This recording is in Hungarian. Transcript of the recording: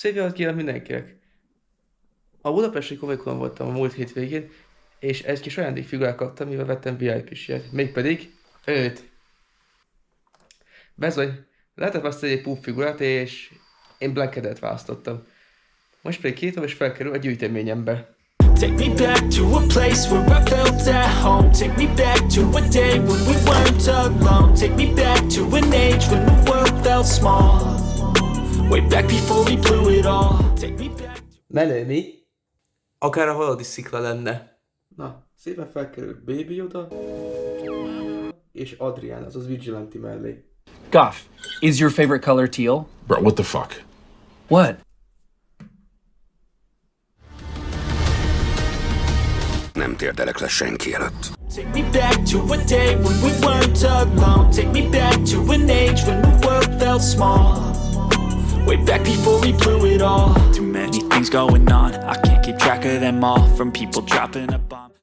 Szép jót kívánok mindenkinek! A budapesti komikon voltam a múlt hétvégén, és egy kis ajándékfigurát kaptam, mivel vettem VIP-s-jét. Mégpedig őt. Bezony, lehetett választani egy puff figurát, és én Blackedet választottam. Most pedig 2 és felkerül a gyűjteményembe. Take me back to a place where I felt at home. Take me back to a day when we weren't alone. Take me back to an age when the world felt small. Way back before we blew it all. Take me back. Menő, mi? Akár a valódi szikla lenne. Na, szépen felkerül Baby Yoda és Adrián, azaz Vigilante mellé. Goff, is your favorite color teal? Bro, what the fuck? What? Nem térdelek le senki előtt. Take me back to a day when we weren't alone. Take me back to an age when the world felt small. Way back before we blew it all. Too many things going on, I can't keep track of them all. From people dropping a bomb.